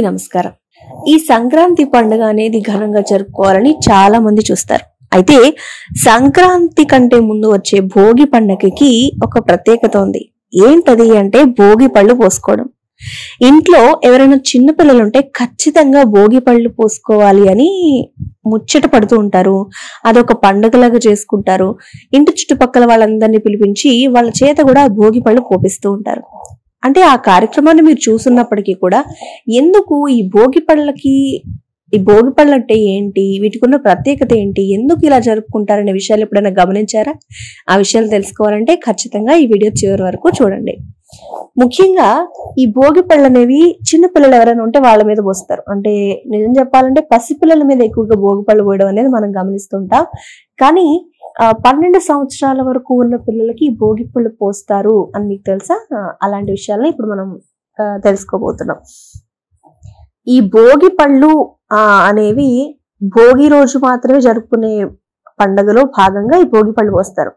నమస్కారం. ఈ సంక్రాంతి పండుగ అనేది ఘనంగా జరుపుకోవాలని చాలా మంది చూస్తారు. అయితే సంక్రాంతి కంటే ముందు వచ్చే భోగి పండుగకి ఒక ప్రత్యేకత ఉంది. ఏంటది అంటే భోగి పళ్ళు పోసుకోవడం. ఇంట్లో ఎవరైనా చిన్న పిల్లలు ఉంటే ఖచ్చితంగా భోగి పళ్ళు పోసుకోవాలి అని ముచ్చట పడుతూ ఉంటారు. అదొక పండుగలాగా చేసుకుంటారు. ఇంటి చుట్టుపక్కల వాళ్ళందరినీ పిలిపించి వాళ్ళ చేత కూడా భోగి పళ్ళు పోపిస్తూ ఉంటారు. అంటే ఆ కార్యక్రమాన్ని మీరు చూస్తున్నప్పటికీ కూడా ఎందుకు ఈ భోగి పళ్ళు అంటే ఏంటి, వీటికి ఉన్న ప్రత్యేకత ఏంటి, ఎందుకు ఇలా జరుపుకుంటారనే విషయాలు ఎప్పుడైనా గమనించారా? ఆ విషయాలు తెలుసుకోవాలంటే ఖచ్చితంగా ఈ వీడియో చివరి వరకు చూడండి. ముఖ్యంగా ఈ భోగి పళ్ళు అనేవి చిన్న పిల్లలు ఎవరైనా ఉంటే వాళ్ళ మీద పోస్తారు. అంటే నిజం చెప్పాలంటే పసిపిల్లల మీద ఎక్కువగా భోగి పళ్ళు పోయడం అనేది మనం గమనిస్తుంటాం. కానీ 12 సంవత్సరాల వరకు ఉన్న పిల్లలకి భోగి పళ్ళు పోస్తారు అని మీకు తెలుసా? అలాంటి విషయాలను ఇప్పుడు మనం తెలుసుకోబోతున్నాం. ఈ భోగి పళ్ళు అనేవి భోగి రోజు మాత్రమే జరుపుకునే పండుగలో భాగంగా ఈ భోగి పళ్ళు పోస్తారు.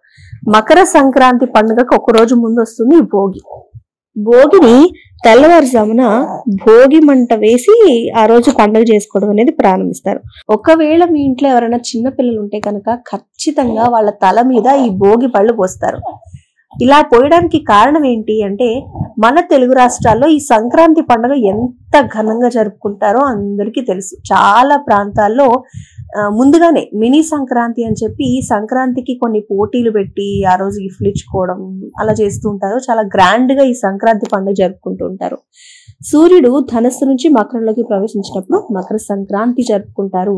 మకర సంక్రాంతి పండుగకు ఒక రోజు ముందు వస్తుంది ఈ భోగిని తెల్లవారుజామున భోగి మంట వేసి ఆ రోజు పండుగ చేసుకోవడం అనేది ప్రారంభిస్తారు. ఒకవేళ మీ ఇంట్లో ఎవరైనా చిన్న పిల్లలు ఉంటే కనుక ఖచ్చితంగా వాళ్ళ తల మీద ఈ భోగి పళ్ళు పోస్తారు. ఇలా పోయడానికి కారణం ఏంటి అంటే మన తెలుగు రాష్ట్రాల్లో ఈ సంక్రాంతి పండుగ ఎంత ఘనంగా జరుపుకుంటారో అందరికీ తెలుసు. చాలా ప్రాంతాల్లో ముందుగానే మినీ సంక్రాంతి అని చెప్పి సంక్రాంతికి కొన్ని పోటీలు పెట్టి ఆ రోజు గిఫ్ట్లు ఇచ్చుకోవడం అలా చేస్తూ ఉంటారు. చాలా గ్రాండ్ గా ఈ సంక్రాంతి పండుగ జరుపుకుంటూ ఉంటారు. సూర్యుడు ధనస్సు నుంచి మకరంలోకి ప్రవేశించినప్పుడు మకర సంక్రాంతి జరుపుకుంటారు.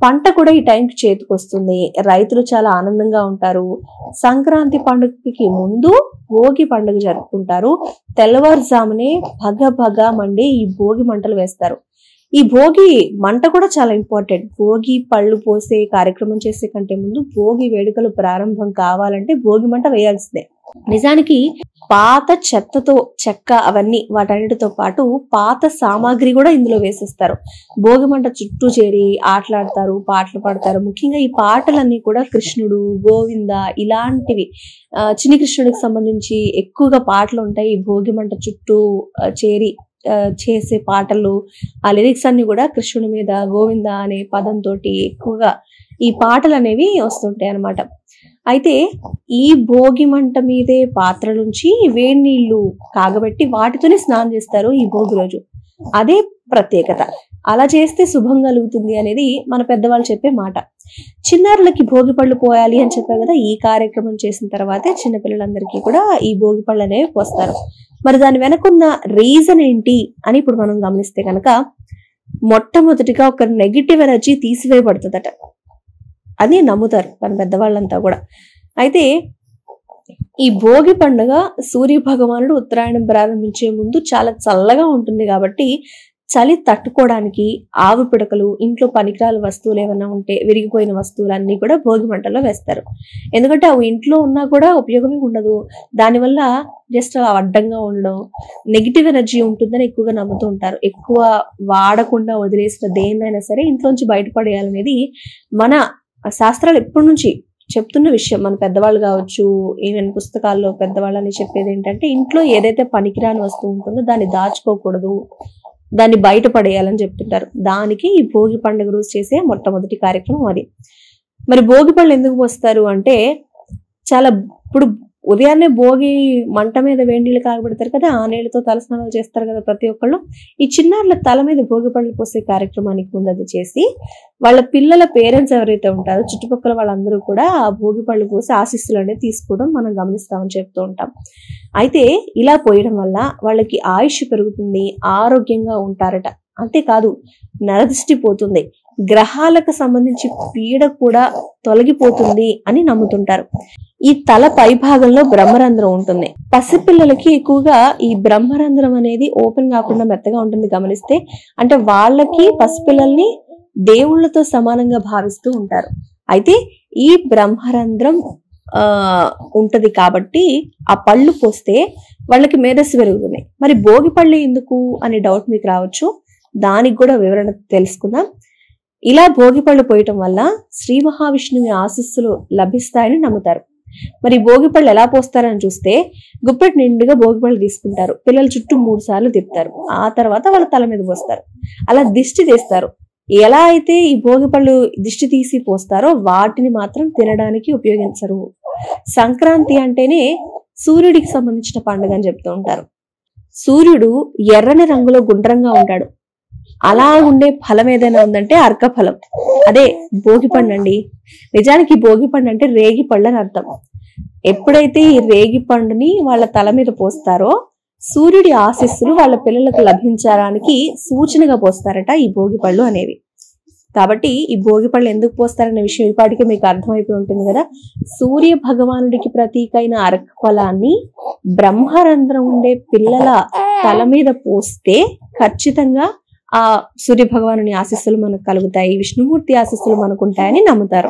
పంట కూడా ఈ టైంకి చేతికి వస్తుంది. రైతులు చాలా ఆనందంగా ఉంటారు. సంక్రాంతి పండుగకి ముందు భోగి పండుగ జరుపుకుంటారు. తెల్లవారుజామునే భగ మండి ఈ భోగి మంటలు వేస్తారు. ఈ భోగి మంట కూడా చాలా ఇంపార్టెంట్. భోగి పళ్ళు పోసే కార్యక్రమం చేసే కంటే ముందు భోగి వేడుకలు ప్రారంభం కావాలంటే భోగి మంట వేయాల్సిందే. నిజానికి పాత చెత్తతో చెక్క అవన్నీ వాటన్నిటితో పాటు పాత సామాగ్రి కూడా ఇందులో వేసేస్తారు. భోగి మంట చుట్టూ చేరి ఆటలాడతారు, పాటలు పాడతారు. ముఖ్యంగా ఈ పాటలన్నీ కూడా కృష్ణుడు, గోవింద ఇలాంటివి చిన్ని కృష్ణుడికి సంబంధించి ఎక్కువగా పాటలు ఉంటాయి. ఈ భోగి మంట చుట్టూ చేరి చేసే పాటలు, ఆ లిరిక్స్ అన్ని కూడా కృష్ణుడి మీద గోవింద అనే పదంతో ఎక్కువగా ఈ పాటలు అనేవి వస్తుంటాయి అన్నమాట. అయితే ఈ భోగి మంట మీదే పాత్ర నుంచి వేడి నీళ్లు కాగబెట్టి వాటితోనే స్నానం చేస్తారు ఈ భోగి రోజు. అదే ప్రత్యేకత. అలా చేస్తే శుభం కలుగుతుంది అనేది మన పెద్దవాళ్ళు చెప్పే మాట. చిన్నారులకి భోగి పళ్ళు పోయాలి అని చెప్పారు కదా. ఈ కార్యక్రమం చేసిన తర్వాతే చిన్నపిల్లలందరికీ కూడా ఈ భోగి పళ్ళు అనేవి పోస్తారు. మరి దాని వెనకున్న రీజన్ ఏంటి అని ఇప్పుడు మనం గమనిస్తే కనుక మొట్టమొదటిగా ఒక నెగిటివ్ ఎనర్జీ తీసివేయబడుతుందట అని నమ్ముతారు మన పెద్దవాళ్ళంతా కూడా. అయితే ఈ భోగి పండుగ సూర్య భగవానుడు ఉత్తరాయణం ప్రారంభించే ముందు చాలా చల్లగా ఉంటుంది కాబట్టి చలి తట్టుకోవడానికి ఆవు పిడకలు, ఇంట్లో పనికిరాల వస్తువులు ఏమైనా ఉంటే విరిగిపోయిన వస్తువులన్నీ కూడా భోగి మంటలో వేస్తారు. ఎందుకంటే అవి ఇంట్లో ఉన్నా కూడా ఉపయోగమే ఉండదు. దానివల్ల జస్ట్ అలా అడ్డంగా ఉండడం, నెగిటివ్ ఎనర్జీ ఉంటుందని ఎక్కువగా నమ్ముతూ ఉంటారు. ఎక్కువ వాడకుండా వదిలేసిన దేన్నైనా సరే ఇంట్లోంచి బయటపడేయాలనేది మన శాస్త్రాలు ఎప్పటి నుంచి చెప్తున్న విషయం. మన పెద్దవాళ్ళు కావచ్చు, ఈవెన్ పుస్తకాల్లో పెద్దవాళ్ళని చెప్పేది ఏంటంటే ఇంట్లో ఏదైతే పనికిరాని వస్తువు ఉంటుందో దాన్ని దాచుకోకూడదు, దాన్ని బయటపడేయాలని చెప్తుంటారు. దానికి ఈ భోగి పండుగ రోజు చేసే మొట్టమొదటి కార్యక్రమం అది. మరి భోగి పళ్ళు ఎందుకు పోస్తారు అంటే ఇప్పుడు ఉదయాన్నే భోగి మంట మీద వేడి నీళ్ళు కాగబెడతారు కదా, ఆ నీళ్ళతో తలస్నానాలు చేస్తారు కదా ప్రతి ఒక్కళ్ళు. ఈ చిన్నారుల తల మీద భోగి పళ్ళు పోసే కార్యక్రమానికి ముందు అది చేసి వాళ్ళ పిల్లల పేరెంట్స్ ఎవరైతే ఉంటారో చుట్టుపక్కల వాళ్ళందరూ కూడా ఆ భోగి పళ్ళు పోసి ఆశీస్సులు అనేది తీసుకోవడం మనం గమనిస్తామని చెప్తూ ఉంటాం. అయితే ఇలా పోయడం వల్ల వాళ్ళకి ఆయుష్ పెరుగుతుంది, ఆరోగ్యంగా ఉంటారట. అంతేకాదు నరదృష్టి పోతుంది, గ్రహాలకు సంబంధించి పీడ కూడా తొలగిపోతుంది అని నమ్ముతుంటారు. ఈ తల పై భాగంలో బ్రహ్మరంధ్రం ఉంటుంది. పసిపిల్లలకి ఎక్కువగా ఈ బ్రహ్మరంధ్రం అనేది ఓపెన్ కాకుండా మెత్తగా ఉంటుంది గమనిస్తే. అంటే వాళ్ళకి పసిపిల్లల్ని దేవుళ్ళతో సమానంగా భావిస్తూ ఉంటారు. అయితే ఈ బ్రహ్మరంధ్రం ఉంటది కాబట్టి ఆ పళ్ళు పోస్తే వాళ్ళకి మేధస్సు పెరుగుతుంది. మరి భోగి పళ్ళు ఎందుకు అనే డౌట్ మీకు రావచ్చు. దానికి కూడా వివరణ తెలుసుకుందాం. ఇలా భోగి పళ్ళు పోయటం వల్ల శ్రీ మహావిష్ణువి ఆశీస్సులు లభిస్తాయని నమ్ముతారు. మరి భోగి పళ్ళు ఎలా పోస్తారని చూస్తే గుప్పెట్ నిండుగా భోగి పళ్ళు తీసుకుంటారు, పిల్లలు చుట్టూ 3 సార్లు తిప్పుతారు, ఆ తర్వాత వాళ్ళ తల మీద పోస్తారు. అలా దిష్టి తీస్తారు. ఎలా అయితే ఈ భోగి పళ్ళు దిష్టి తీసి పోస్తారో వాటిని మాత్రం తినడానికి ఉపయోగించరు. సంక్రాంతి అంటేనే సూర్యుడికి సంబంధించిన పండుగ అని చెప్తూ ఉంటారు. సూర్యుడు ఎర్రని రంగులో గుండ్రంగా ఉంటాడు. అలా ఉండే ఫలం ఏదైనా ఉందంటే అర్క ఫలం, అదే భోగి పండు అండి. నిజానికి భోగి పండు అంటే రేగి పళ్ళు అని అర్థం. ఎప్పుడైతే ఈ రేగి పండుని వాళ్ళ తల మీద పోస్తారో సూర్యుడి ఆశీస్సులు వాళ్ళ పిల్లలకు లభించడానికి సూచనగా పోస్తారట ఈ భోగి పళ్ళు అనేవి. కాబట్టి ఈ భోగి పళ్ళు ఎందుకు పోస్తారనే విషయం ఇప్పటికే మీకు అర్థమైపోయి ఉంటుంది కదా. సూర్య భగవానుడికి ప్రతీకైన అర్క ఫలాన్ని బ్రహ్మరంధ్రం ఉండే పిల్లల తల మీద పోస్తే ఖచ్చితంగా ఆ సూర్య భగవానుని ఆశీస్సులు మనకు కలుగుతాయి, విష్ణుమూర్తి ఆశీస్సులు మనకు ఉంటాయని నమ్ముతారు.